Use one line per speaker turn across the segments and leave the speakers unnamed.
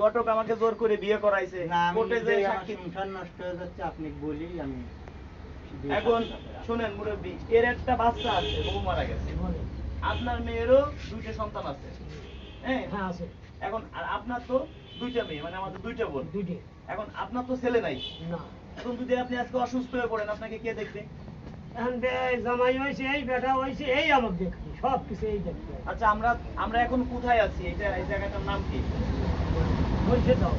ঘটক আমাকে জোর করে বিয়ে করাইছে, কোর্টে যে সাক্ষী
সংসার নষ্ট হয়ে যাচ্ছে, আপনি বলি আমি
এখন শুনেন মুরব্বী, এর একটা বাচ্চা আছে, বউ মারা গেছে, আপনার মেয়েরও দুইটা সন্তান আছে, হ্যাঁ
আছে।
এখন আর আপনার তো দুইটা মেয়ে, মানে আমাদের দুইটা বোন,
দুইটা।
এখন আপনার তো ছেলে নাই,
না।
এখন যদি আপনি আজকে অসুস্থ হয়ে পড়েন, আপনাকে কে দেখবে?
এখন জামাই হয়েছে, এই বেটা হয়েছে, এই আমার দেখবে, সব কিছু এই দেখবে।
আচ্ছা, আমরা এখন কোথায় আছি? এই জায়গাটার নাম কি?
বলছে দাও,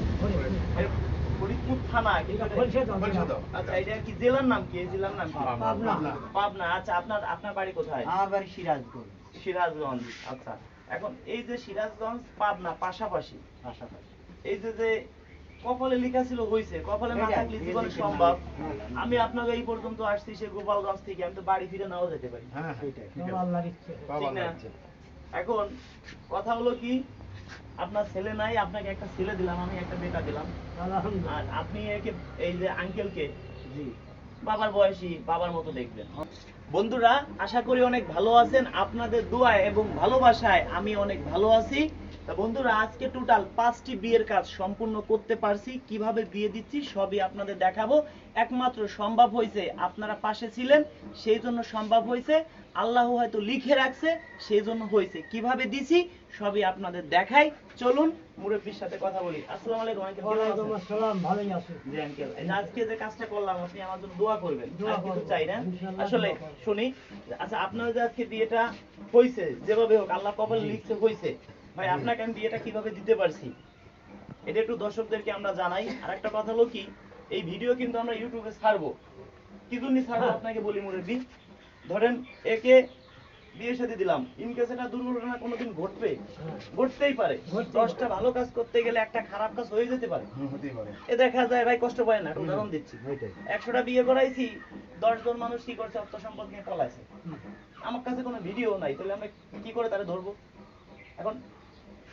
ফরিদপুর থানা।
বলছে দাও।
আচ্ছা, এটা কি জেলার নাম কি? এই জেলার নাম কি?
পাবনা।
পাবনা। আচ্ছা, আপনার বাড়ি কোথায়?
আমার বাড়ি সিরাজগঞ্জ।
সিরাজগঞ্জ। আচ্ছা, এখন এই যে সিরাজগঞ্জ পাবনা পাশাপাশি, এই যে কপালে লেখা ছিল হইছে, কপালে না থাকলে জীবনে সম্ভব। আমি আপনাকে এই পর্যন্ত আসছি সে গোপালগঞ্জ থেকে, আমি তো বাড়ি ফিরে নাও যেতে পারি।
আল্লাহর ইচ্ছে।
ঠিক না? এখন কথা হলো কি, আপনার ছেলে নাই, আপনাকে একটা ছেলে দিলাম, আমি একটা বেটা দিলাম, আর আপনি একে এই যে আঙ্কেলকে বাবার বয়সী, বাবার মতো দেখবেন। বন্ধুরা, আশা করি অনেক ভালো আছেন, আপনাদের দোয়ায় এবং ভালোবাসায় আমি অনেক ভালো আছি। তা বন্ধুরা, আজকে টোটাল 5টি বিয়ের কাজ সম্পূর্ণ করতে পারছি। কিভাবে বিয়ে দিচ্ছি সবই আপনাদের দেখাবো। একমাত্র সম্ভব হয়েছে আপনারা পাশে ছিলেন, সেই জন্য সম্ভব হয়েছে। আল্লাহ হয়তো লিখে রাখছে, সেই জন্য হয়েছে। কিভাবে দিছি সবই আপনাদের দেখাই। চলুন মুরব্বির সাথে কথা বলি। আসসালামু আলাইকুম আঙ্কেল।
ওয়ালাইকুম আসসালাম, ভালোই আছি।
জি আঙ্কেল, আজকে যে কাজটা করলাম আপনি আমার জন্য দোয়া করবেন।
দোয়া
আর কিছু
করব,
চাই না
ইনশাআল্লাহ
আসলে।
দোয়া করব।
শুনি, আচ্ছা আপনার যে আজকে বিয়েটা হইছে, যেভাবে হোক আল্লাহ কপালে লিখছে হইছে, ভাই আপনাকে আমি বিয়েটা কিভাবে দিতে পারছি এটা একটু দর্শকদেরকে আমরা জানাই। আর একটা কথা হলো কি, এই ভিডিও কিন্তু আমরা ইউটিউবে ছাড়বো। কি জন্য ছাড়বো আপনাকে বলি মুরব্বি। ধরেন একে বিয়ের সাথে দিলাম, ইনকেস এটা দুর্ঘটনা কোনোদিন ঘটবে, ঘটতেই পারে। 10টা ভালো কাজ করতে গেলে একটা খারাপ কাজ হয়ে যেতে পারে, এ দেখা যায় ভাই কষ্ট পায় না। উদাহরণ দিচ্ছি, 100টা বিয়ে করাইছি, 10 জন মানুষ কি করছে, অর্থ সম্পদ নিয়ে পলাইছে, আমার কাছে কোনো ভিডিও নাই, তাহলে আমরা কি করে তারা ধরবো? এখন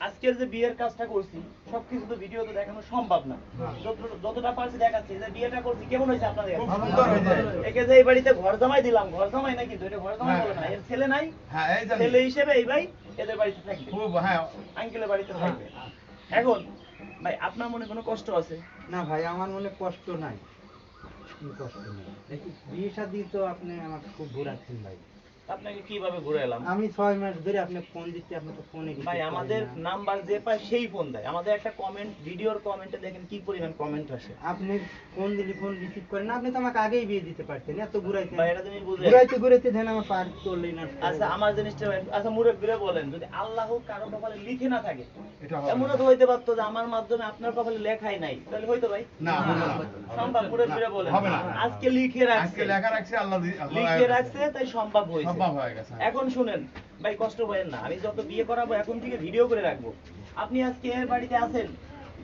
আজকের যে বিয়ের কাজটা করছি, সবকিছু তো ভিডিওতে দেখানো সম্ভব না, যতটা পারছি দেখাচ্ছি। যে বিয়েটা করছি কেমন হয়েছে আপনাদের? একে যে এই বাড়িতে ঘর জামাই দিলাম, ঘর জামাই না কিন্তু এটা ঘর জামাই বলে না, এর ছেলে নাই, ছেলে হিসেবে এই ভাই এদের বাড়িতে থাকবে, আঙ্কেলের বাড়িতে থাকবে। এখন ভাই আপনার মনে কোনো কষ্ট আছে?
না ভাই, আমার মনে কষ্ট নাই, কষ্ট নেই। বিয়ে শাদী তো আপনি আমাকে খুব ঘুরাচ্ছেন ভাই।
আপনাকে কিভাবে ঘুরে এলাম?
আমি 6 মাস ধরে আপনি ফোন দিচ্ছি, আপনি তো ফোনে
ভাই আমাদের নাম্বার যে পায় সেই ফোন দেয়। আমাদের একটা কমেন্ট, ভিডিওর কমেন্টে দেখেন কি পরিমাণ কমেন্ট আসে।
আপনি ফোন দিলে ফোন রিসিভ করেন না, আপনি তো আমাকে আগেই বিয়ে দিতে পারতেন। এত ঘুরাইতে
ভাই এটা তুমি বুঝে
ঘুরাইতে দেন আমার পার করলেই না।
আচ্ছা আমার জিনিসটা, আচ্ছা মুরব্বিরা বলেন, যদি আল্লাহ কারো কপালে লিখে না থাকে, এমনও তো হইতে পারতো যে আমার মাধ্যমে আপনার কপালে লেখাই নাই, তাহলে হইতো ভাই?
না,
সম্ভব। মুরব্বিরা বলেন আজকে লিখে রাখছে,
লেখা রাখছে আল্লাহ,
লিখে রাখছে, তাই সম্ভব হয়েছে।
সম্ভব হয়ে গেছে।
এখন শুনেন ভাই, কষ্ট পাবেন না, আমি যত বিয়ে করাবো এখন থেকে ভিডিও করে রাখবো। আপনি আজকে এর বাড়িতে আছেন,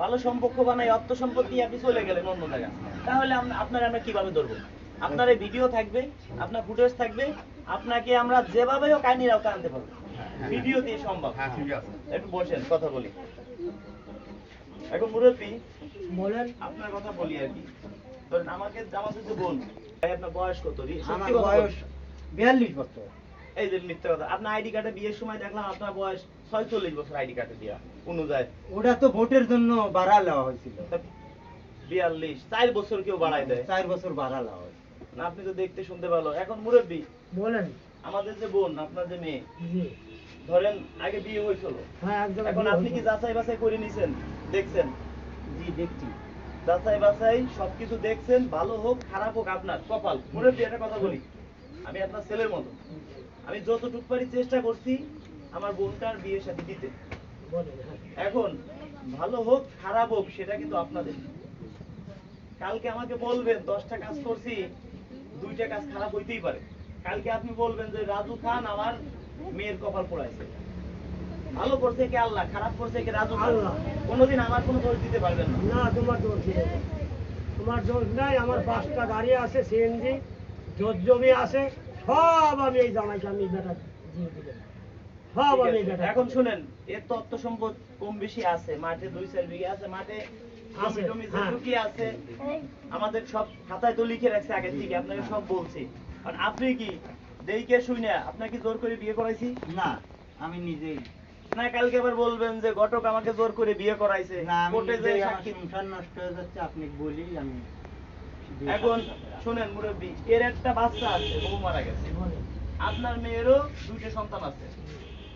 ভালো সম্পর্ক বানাই, অর্থ সম্পদ নিয়ে আপনি চলে গেলেন অন্য জায়গায়, তাহলে আপনারা আমরা কিভাবে ধরবো? আপনার এই ভিডিও থাকবে, আপনার ফুটেজ থাকবে, আপনাকে আমরা যেভাবে হোক আইনি আওতায় আনতে পারবো, ভিডিও দিয়ে সম্ভব।
হ্যাঁ ঠিক আছে,
একটু বসেন, কথা বলি। এখন মুরব্বি
বলেন।
আপনার কথা বলি আর কি। ধরেন আমাদের যে বোন, ভাই আপনার বয়স কত?
আমার বয়স 42 বছর।
এই যে মিথ্যা কথা, আপনার আইডি কার্ডে বিয়ের সময় দেখলাম আপনার বয়স 46 বছর আইডি কার্ডে দেওয়া অনুযায়ী।
ওটা তো ভোটের জন্য বাড়া দেওয়া হয়েছিল।
42, 4 বছর কেউ বাড়ায় দেয়?
4 বছর বাড়া দেওয়া হয়েছিল।
না, আপনি তো দেখতে শুনতে ভালো। এখন মুরব্বি
বলেন।
আমাদের যে বোন, আপনার যে মেয়ে,
জি।
ধরেন আগে বিয়ে হয়েছিল,
হ্যাঁ, এক জায়গায়
এখন
বিয়ে
আপনি কি
হয়েছে।
যাচাই বাছাই করে নিছেন, দেখছেন?
জি দেখছি।
যাচাই বাছাই সবকিছু দেখছেন, ভালো হোক খারাপ হোক আপনার কপাল। মুরব্বি একটা কথা বলি, আমি আপনার ছেলের মতো, আমি যতটুকু পারি চেষ্টা করছি আমার বোনটার বিয়ের সাথে দিতে।
বলেন, হ্যাঁ।
এখন ভালো হোক খারাপ হোক সেটা কিন্তু আপনাদের। কালকে আমাকে বলবেন 10টা কাজ করছি, 2টা কাজ খারাপ হইতেই পারে। কালকে আপনি বলবেন যে রাজু খান আমার মেয়ের কপাল পোড়াইছে। ভালো করছে কে? আল্লাহ। খারাপ করছে কে? রাজু খান।
আল্লাহ।
কোনোদিন আমার কোনো দোষ দিতে পারবেন না।
না, তোমার দোষ নেই, তোমার দোষ নাই। আমার 5টা গাড়ি আছে, সিএনজি, জমি আছে, সব আমি এই জামাইকে আমি বেটা দিয়ে দিলাম, সব আমি এই বেটা।
এখন শুনেন, এর তো অর্থ সম্পদ কম বেশি আছে, মাঠে 2-4 বিঘা আছে, মাঠে
আছে,
জমি
হ্যাঁ।
যেটুকু আছে আমাদের সব খাতায় তো লিখে রাখছে আগে থেকে, আপনাকে সব বলছি। আর আপনি কি দেইকে শুই না, আপনাকে জোর করে বিয়ে করাইছি?
না, আমি নিজেই
না কালকে আবার বলবেন যে ঘটক আমাকে জোর করে বিয়ে করাইছে,
না আমি
কোর্টে যে
নিজেই আমার
সাক্ষী।
সংসার নষ্ট হয়ে যাচ্ছে, আপনি বলি আমি
এখন শুনেন মুরব্বী, এর একটা বাচ্চা আছে, বউ মারা গেছে,
বলে।
আপনার মেয়েরও 2টা সন্তান আছে,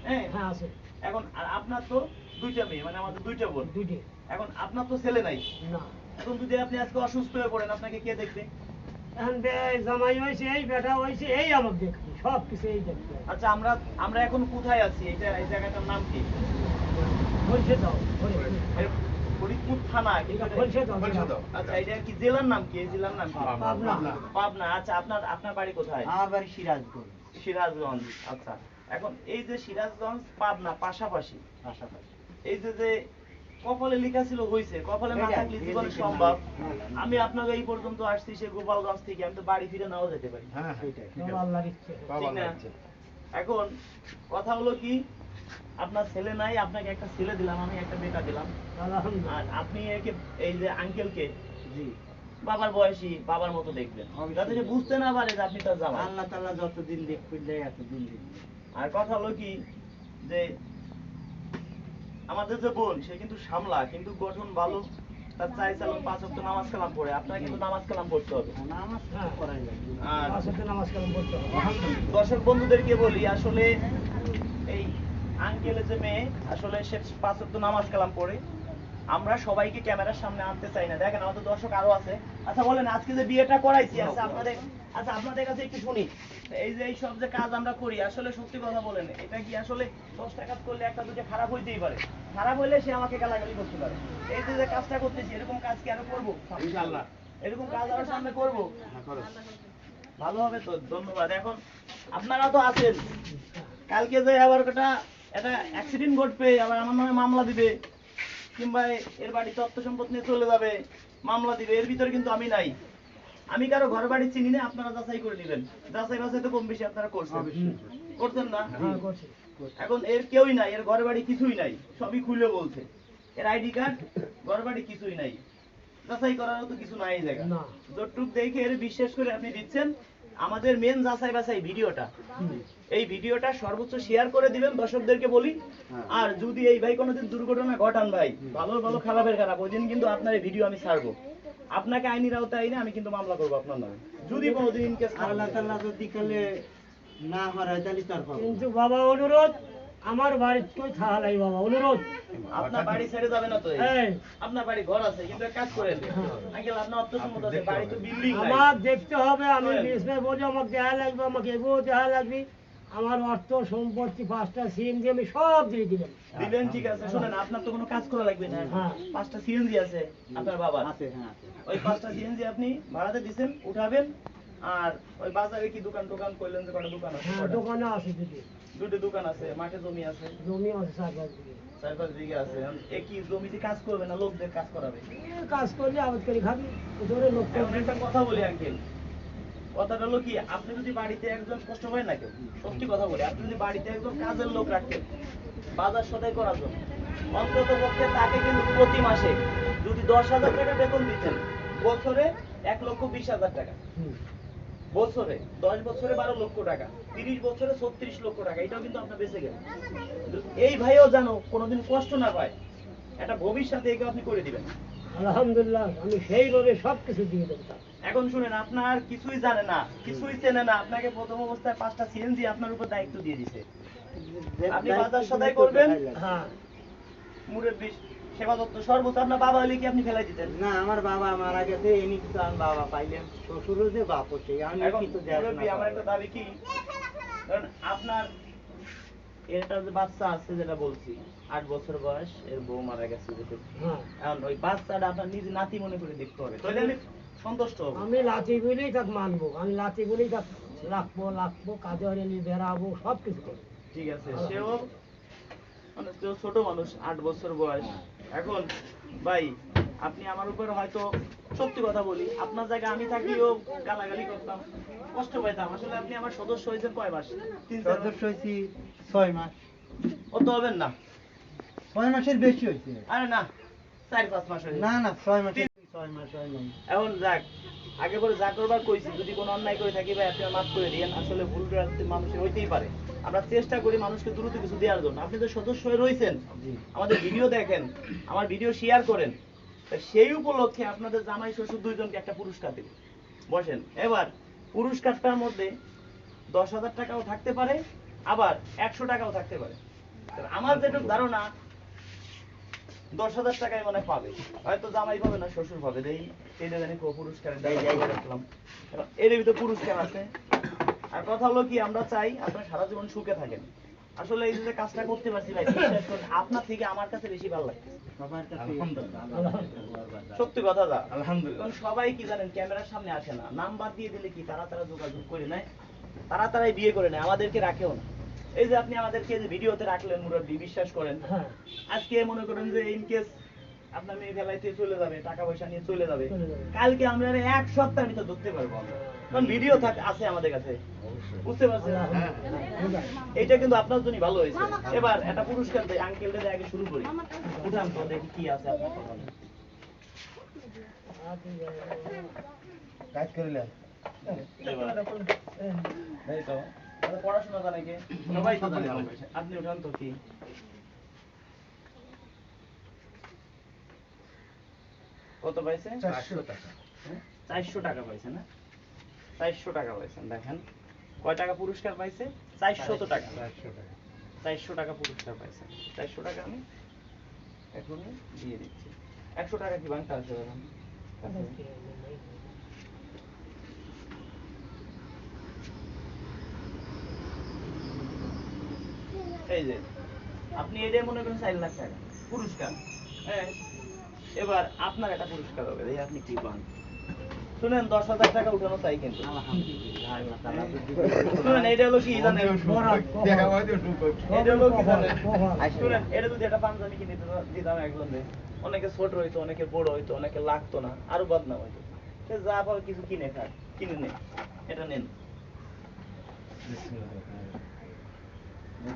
হ্যাঁ?
হ্যাঁ আছে
এখন আর আপনার তো 2টা মেয়ে, মানে আমাদের 2টা বোন।
দুইটে।
এখন আপনার তো ছেলে নাই,
না
এখন যদি আপনি আজকে অসুস্থ হয়ে পড়েন, আপনাকে কে দেখবে?
এখন জামাই হয়েছে এই বেটা হয়েছে এই আমাকে দেখবে, সব কিছু এই দেখবে।
আচ্ছা, আমরা আমরা এখন কোথায় আছি? এই জায়গাটার নাম কি?
বলছে দাও বলে।
এর ফরিদপুর থানা কিন্তু
এটা
এটা-
বলছে দাও
আচ্ছা, এটা কি জেলার নাম কি? এই জেলার নাম কি?
পাবনা।
পাবনা। আচ্ছা, আপনার আপনার বাড়ি কোথায়?
আমার বাড়ি সিরাজগঞ্জ
সিরাজগঞ্জ। আচ্ছা, এখন এই যে সিরাজগঞ্জ পাবনা পাশাপাশি,
পাশাপাশি।
এই যে যে কপালে লেখা ছিল হইছে, কপালে না
এটাই,
থাকলে জীবন
এদিকে
সম্ভব।
না।
আমি আপনাকে এই পর্যন্ত আসছি সে গোপালগঞ্জ থেকে, আমি তো বাড়ি ফিরে নাও যেতে পারি,
সেটাই।
সব আল্লাহর ইচ্ছে।
ঠিক না? এখন কথা হলো কি, আপনার ছেলে নাই, আপনাকে একটা ছেলে দিলাম, আমি একটা বেটা দিলাম,
আলহামদুলিল্লাহ।
আর আপনি একে এই যে আঙ্কেলকে
জি,
বাবার বয়সী বাবার মতো দেখবেন, যাতে সে বুঝতে না পারে যে আপনি তার জামাই।
আল্লাহ তাআলা যতদিন দেখবে এতদিন দেখবে।
আর কথা হলো কি যে আমাদের যে বোন, সে কিন্তু সামলা, কিন্তু গঠন ভালো, তার চাই চালন 5 ওয়াক্ত নামাজ কালাম পড়ে, আপনার কিন্তু নামাজ কালাম পড়তে হবে।
নামাজ তো করাই লাগবে।
আর
পাঁচ ওয়াক্ত নামাজ কালাম পড়তে হবে।
দর্শক বন্ধুদেরকে বলি, আসলে এই আঙ্কেলের যে মেয়ে, আসলে সে 5 ওয়াক্ত নামাজ কালাম পড়ে। আমরা সবাইকে ক্যামেরার সামনে আনতে চাই না, দেখেন আমাদের দর্শক আরো আছে। আচ্ছা বলেন, আজকে যে বিয়েটা করাইছি, আচ্ছা আপনাদের কাছে একটু শুনি, এই যে এই সব যে কাজ আমরা করি, আসলে সত্যি কথা বলেন, এটা কি আসলে 10টা কাজ করলে একটা দুটো খারাপ হইতেই পারে, খারাপ হইলে সে আমাকে গালাগালি করতে পারে। এই যে যে কাজটা করতেছি, এরকম কাজ কি আরো করবো ইনশাআল্লাহ? এরকম কাজ আরো সামনে করবো, ভালো হবে তো। ধন্যবাদ। এখন আপনারা তো আছেন, কালকে যে আবার একটা অ্যাক্সিডেন্ট ঘটবে, আবার আমার নামে মামলা দিবে, কিংবা এর বাড়ি তথ্য সম্পদ নিয়ে চলে যাবে, মামলা দিবে, এর ভিতরে কিন্তু আমি নাই। আমি কারো ঘর বাড়ি চিনি না, আপনারা যাচাই করে নেবেন। যাচাই বাছাই তো কম বেশি আপনারা করছেন, করছেন না?
হ্যাঁ করছি।
এখন এর কেউই নাই, এর ঘর বাড়ি কিছুই নাই, সবই খুলে বলছে, এর আইডি কার্ড, ঘর বাড়ি কিছুই নাই, যাচাই করারও তো কিছু নাই এই জায়গা।
না।
যতটুক দেখে এর বিশ্বাস করে আপনি দিচ্ছেন। আমাদের মেন যাচাই বাছাই ভিডিওটা, এই ভিডিওটা সর্বোচ্চ শেয়ার করে দিবেন, দর্শকদেরকে বলি। আর যদি এই ভাই কোনোদিন দুর্ঘটনা ঘটান ভাই, ভালো ভালো খারাপের খারাপ, ওই দিন কিন্তু আপনার এই ভিডিও আমি ছাড়বো, আপনাকে আইনি আওতায় আইনে আমি কিন্তু মামলা করবো আপনার নামে, যদি কোনোদিন ইন কেস
আল্লাহ তাআলা যদি কালে না হারায় তাহলে তার পাবো।
কিন্তু বাবা অনুরোধ, আমার বাড়িতে কই থাকা নাই বাবা, অনুরোধ।
আপনার বাড়ি ছেড়ে যাবে না তো?
এই
আপনার বাড়ি ঘর আছে, কিন্তু এক কাজ করেন আঙ্কেল, আপনার অর্থ সম্পদ আছে, বাড়ি তো বিল্ডিং নাই।
আমার দেখতে হবে, আমি বিজনেস বলি, আমাকে দেয়া লাগবে, আমাকে এগুলো দেয়া লাগবে। আমার অর্থ সম্পত্তি 5টা সিএনজি আমি সব দিয়ে দিলাম।
দিলেন, ঠিক আছে। শুনেন, আপনার তো কোনো কাজ করা লাগবে না,
হ্যাঁ।
5টা সিএনজি আছে আপনার বাবার,
আছে, হ্যাঁ আছে।
ওই 5টা সিএনজি আপনি ভাড়াতে দিবেন, উঠাবেন। আর ওই বাজারে কি দোকান টোকান করলেন, যে কটা দোকান আছে?
হ্যাঁ
কটা?
দোকানে আছে দিদি,
2টা দোকান আছে, মাঠে জমি আছে,
জমি আছে 4-5 বিঘে।
4-5 বিঘা আছে। একই জমিতে কাজ করবে না, লোকদের কাজ করাবে?
কাজ করলে আবাদ করে খাবি, ধরে লোক
এখন একটা কথা বলি আঙ্কেল, কথাটা হলো কি, আপনি যদি বাড়িতে একজন কষ্ট পায় না কেউ, সত্যি কথা বলি, আপনি যদি বাড়িতে একজন কাজের লোক রাখতেন বাজার সদাই করার জন্য, অন্তত পক্ষে তাকে কিন্তু প্রতি মাসে যদি 10,000 টাকা বেতন দিতেন, বছরে 1,20,000 টাকা, বছরে 10 বছরে 12 লক্ষ টাকা, 30 বছরে 36 লক্ষ টাকা, এটাও কিন্তু আপনার বেঁচে গেল। এই ভাইও জানো কোনোদিন কষ্ট না পায়, একটা ভবিষ্যতে একে আপনি করে দিবেন।
আলহামদুলিল্লাহ, আমি সেইভাবে সব কিছু দিয়ে দেবো তাকে।
এখন শুনেন, আপনার কিছুই জানে না, কিছুই চেনে না, আপনাকে প্রথম অবস্থায় 5টা সিএনজি আপনার উপর দায়িত্ব দিয়ে দিছে, আপনি বাজার সদাই করবেন,
হ্যাঁ
মুরব্বি সেবা যত্ন সর্বোচ্চ। আপনার বাবা হলে কি আপনি ফেলাই দিতেন?
না, আমার বাবা মারা গেছে, এনি কিছু আমি বাবা পাইলাম, শ্বশুরও যে বাপ হচ্ছে, আমি
এখন
কিছু দেখ
মুরব্বি, আমার একটা দাবি কি, কারণ আপনার এটা যে বাচ্চা আছে, যেটা বলছি 8 বছর বয়স, এর বউ মারা গেছে,
হ্যাঁ,
এখন ওই বাচ্চাটা আপনার নিজে নাতি মনে করে দেখতে হবে, তাহলে আমি সন্তুষ্ট হব।
আমি লাঠি বলেই তাকে মানবো, আমি লাঠি বলেই তাকে রাখবো, কাজে হলে বেড়াবো, সব কিছু করবো।
ঠিক আছে, সেও মানে সেও ছোট মানুষ, 8 বছর বয়স। এখন ভাই, আপনি আমার উপর হয়তো, সত্যি কথা বলি, আপনার জায়গায় আমি থাকলেও গালাগালি করতাম, কষ্ট পাইতাম। আসলে আপনি আমার সদস্য হয়েছেন কয় মাস? 3-4 মাস?
সদস্য হয়েছি 6 মাস।
অত হবেন না,
6 মাসের বেশি হয়েছে।
আরে না, 4-5 মাস হয়েছে।
না না, 6 মাস হয় নাই।
এখন যাক, আগে পরে যা করবার কইছি, যদি কোনো অন্যায় করে থাকি ভাই, আপনি মাফ করে দিয়েন। আসলে ভুল রাস্তে মানুষের হইতেই পারে, আমরা চেষ্টা করি মানুষকে দ্রুত কিছু দেওয়ার জন্য। আপনি তো সদস্য হয়ে রয়েছেন,
জি
আমাদের ভিডিও দেখেন, আমার ভিডিও শেয়ার করেন, তা সেই উপলক্ষে আপনাদের জামাই শ্বশুর দুইজনকে একটা পুরস্কার দেব। বসেন। এবার পুরস্কারটার মধ্যে 10,000 টাকাও থাকতে পারে, আবার 100 টাকাও থাকতে পারে। তো আমার যেটুকু ধারণা 10,000 টাকায় মনে হয় পাবে, হয়তো জামাই পাবে না, শ্বশুর পাবে। এই এটা জানি পুরস্কারের জায়গা রাখলাম, এর ভিতরে পুরস্কার আছে। আর কথা হলো কি, আমরা চাই আপনারা সারা জীবন সুখে থাকেন। আসলে এই যে কাজটা করতে পারছি ভাই, বিশ্বাস করুন আপনার থেকে আমার কাছে বেশি ভালো লাগে।
সবার কাছে
সত্যি কথা দা, আলহামদুলিল্লাহ। সবাই কি জানেন, ক্যামেরার সামনে আসে না, নাম্বার দিয়ে দিলে কি তারা যোগাযোগ করে নেয়, তারাই বিয়ে করে নেয়, আমাদেরকে রাখেও না। এই যে আপনি আমাদেরকে যে ভিডিওতে রাখলেন মুরব্বী, বিশ্বাস করেন
হ্যাঁ
আজকে মনে করেন যে ইন কেস আপনার মেয়ে ফেলাইতে চলে যাবে, টাকা পয়সা নিয়ে চলে যাবে,
চলে যাবে।
কালকে আমরা আর এক সপ্তাহের ভিতর ধরতে পারবো আমরা, কারণ ভিডিও আছে আমাদের কাছে, বুঝতে পারছেন? হ্যাঁ, এইটা কিন্তু আপনার জন্য ভালো হয়েছে। এবার একটা পুরস্কার দেয়, আঙ্কেলটা দিয়ে আগে শুরু করি। উঠান তো দেখি কি আছে আপনার কপালে।
কাজ করিলেন
এবার এই তো তাহলে পড়াশোনা জানে কে? সবাই তো জানে। আপনি উঠান তো কি কত পাইছে?
400 টাকা
400 টাকা পাইছে না? 400 টাকা পাইছেন। দেখেন কয় টাকা পুরস্কার পাইছে? 400 টাকা।
400 টাকা
400 টাকা পুরস্কার পাইছে। 400 টাকা আমি এখন দিয়ে দিচ্ছি। 100 টাকা কি বাংটা আছে এখন? এই যে আপনি এটাই মনে করেন 4 লাখ টাকা পুরস্কার। হ্যাঁ, এবার আপনার একটা পুরস্কার হবে, দেখি আপনি কি পান। শুনেন 10,000 টাকা উঠানো চাই কিন্তু।
আলহামদুলিল্লাহ আল্লাহ তাআলা
শুনেন এটা হলো কি জানেন? এটা হলো কি জানেন? শুনেন এটা যদি একটা পাঞ্জাবি কিনে দিতাম একজনের, অনেকে ছোট হইতো, অনেকে বড় হইতো, অনেকে লাগতো না, আরো বদনাম হইতো। সে যা পাবে কিছু কিনে খায়, কিনে নেন, এটা নেন।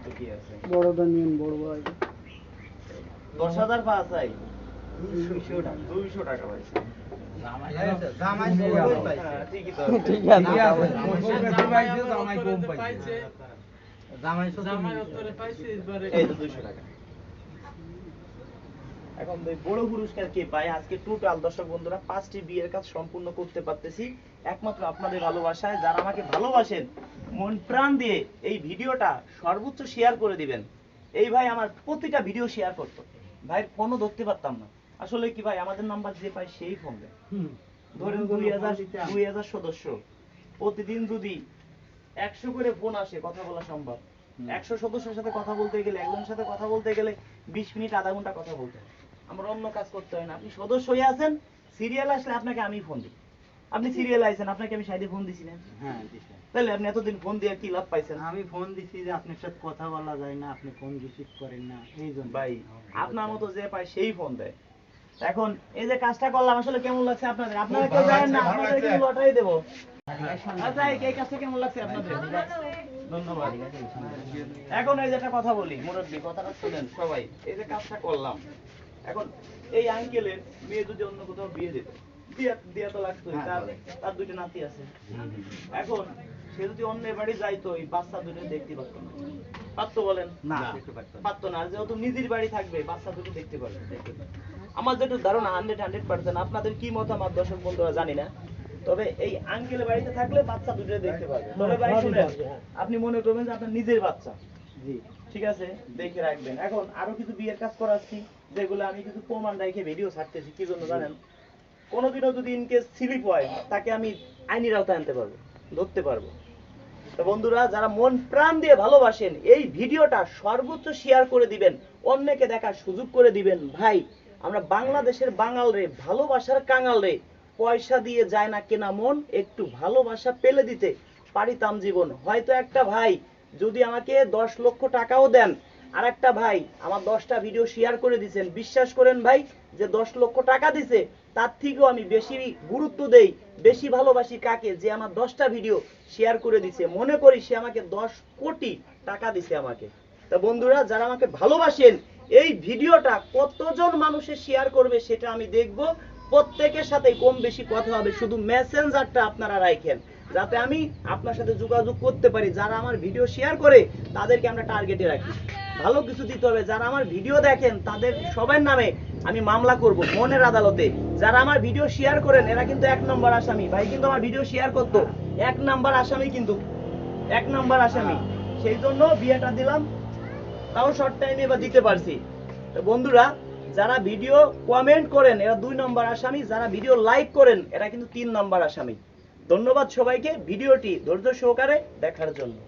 তো কি আছে?
বড়টা নিন, বড় ভাই।
10,000 পাওয়া চাই,
200 টাকা
200 টাকা পাইছে।
জামাই সবই পাইছে
হ্যাঁ, ঠিকই তো। এই তো 200 টাকা। এখন এই বড় পুরস্কার কে পায়? আজকে টোটাল দর্শক বন্ধুরা 5টি বিয়ের কাজ সম্পূর্ণ করতে পারতেছি একমাত্র আপনাদের ভালোবাসায়। যারা আমাকে ভালোবাসেন, মন প্রাণ দিয়ে এই ভিডিওটা সর্বোচ্চ শেয়ার করে দিবেন। এই ভাই আমার প্রতিটা ভিডিও শেয়ার করতো, ভাই ফোনও ধরতে পারতাম না। আসলে কি ভাই, আমাদের নাম্বার যে পায় সেই ফোন দেয়। ধরেন 2000 সদস্য, প্রতিদিন যদি 100 করে ফোন আসে, কথা বলা সম্ভব? 100 সদস্যের সাথে কথা বলতে গেলে, একজনের সাথে কথা বলতে গেলে 20 মিনিট আধা ঘন্টা কথা বলতে হয়। আমার অন্য কাজ করতে হয় না। আপনি সদস্য হয়ে আছেন, সিরিয়াল আসলে আপনাকে আমি ফোন দিই। আপনি সিরিয়াল আইছেন, আপনাকে আমি সাইডে ফোন দিছি না?
হ্যাঁ দিছে
তাহলে আপনি এতদিন ফোন দিয়ে কি লাভ পাইছেন?
আমি ফোন দিছি যে আপনার সাথে কথা বলা যায় না, আপনি ফোন রিসিভ করেন না, এই জন্য
ভাই আপনার মতো যে পায় সেই ফোন দেয়। এখন এই যে কাজটা করলাম আসলে কেমন লাগছে আপনাদের? আপনারা কেউ জানেন না, আপনাদের কিন্তু লটারি দেবো। আচ্ছা এই কাজটা কেমন লাগছে আপনাদের? ধন্যবাদ। এখন এই যে একটা কথা বলি মুরব্বী, কথাটা শুনেন সবাই। এই যে কাজটা করলাম, এখন এই আঙ্কেলের মেয়ে যদি অন্য কোথাও বিয়ে দিত, দিয়া তো লাগতোই, তার দুইটা নাতি আছে। এখন সে যদি অন্যের বাড়ি যাইতো, এই বাচ্চা দুটো দেখতে পারতো না। পারতো বলেন?
না দেখতে পারতাম না।
পারতো না। আর যেহেতু নিজের বাড়ি থাকবে, বাচ্চা দুটো দেখতে পারবে। আমার যেটা ধারণা 100%, আপনাদের কি মতামত দর্শক বন্ধুরা জানি না, তবে এই আঙ্কেলের বাড়িতে থাকলে বাচ্চা দুটো দেখতে পারবে। তবে ভাই শুনেন, আপনি মনে করবেন যে আপনার নিজের বাচ্চা,
জি
ঠিক আছে, দেখে রাখবেন। এখন আরো কিছু বিয়ের কাজ করাচ্ছি, যেগুলো আমি কিছু প্রমাণ রেখে ভিডিও ছাড়তেছি। কি জন্য জানেন? কোনোদিনও যদি ইনকেস স্লিপ হয়, তাকে আমি আইনের আওতায় আনতে পারবো, ধরতে পারবো। তো বন্ধুরা, যারা মন প্রাণ দিয়ে ভালোবাসেন, এই ভিডিওটা সর্বোচ্চ শেয়ার করে দিবেন, অন্যকে দেখার সুযোগ করে দিবেন। ভাই আমরা বাংলাদেশের বাঙাল রে, ভালোবাসার কাঙাল রে, পয়সা দিয়ে যায় না কেনা মন, একটু ভালোবাসা পেলে দিতে পারিতাম জীবন। হয়তো একটা ভাই যদি আমাকে 10 লক্ষ টাকাও দেন, আর একটা ভাই আমার 10টা ভিডিও শেয়ার করে দিয়েছেন, বিশ্বাস করেন ভাই, যে 10 লক্ষ টাকা দিছে তার থেকেও আমি বেশি গুরুত্ব দেই, বেশি ভালোবাসি কাকে? যে আমার 10টা ভিডিও শেয়ার করে দিছে। মনে করি সে আমাকে 10 কোটি টাকা দিছে আমাকে। তা বন্ধুরা, যারা আমাকে ভালোবাসেন, এই ভিডিওটা কতজন মানুষে শেয়ার করবে সেটা আমি দেখব। প্রত্যেকের সাথে কম বেশি কথা হবে, শুধু মেসেঞ্জারটা আপনারা রাখেন। যাতে আমি আপনার সাথে যোগাযোগ করতে পারি। যারা আমার ভিডিও শেয়ার করে তাদেরকে আমরা টার্গেটে রাখি। ভালো কিছু দিতে হবে। যারা আমার ভিডিও দেখেন তাদের সবার নামে আমি মামলা করব মনের আদালতে। যারা আমার ভিডিও শেয়ার করেন এরা কিন্তু 1 নম্বর আসামি। ভাই কিন্তু আমার ভিডিও শেয়ার করতো, 1 নম্বর আসামি, কিন্তু 1 নম্বর আসামি। সেই জন্য বিয়েটা দিলাম, তাও শর্ট টাইমে বা দিতে পারছি। তো বন্ধুরা, যারা ভিডিও কমেন্ট করেন এরা 2 নম্বর আসামি, যারা ভিডিও লাইক করেন এরা কিন্তু 3 নম্বর আসামি। ধন্যবাদ সবাইকে ভিডিওটি ধৈর্য সহকারে দেখার জন্য।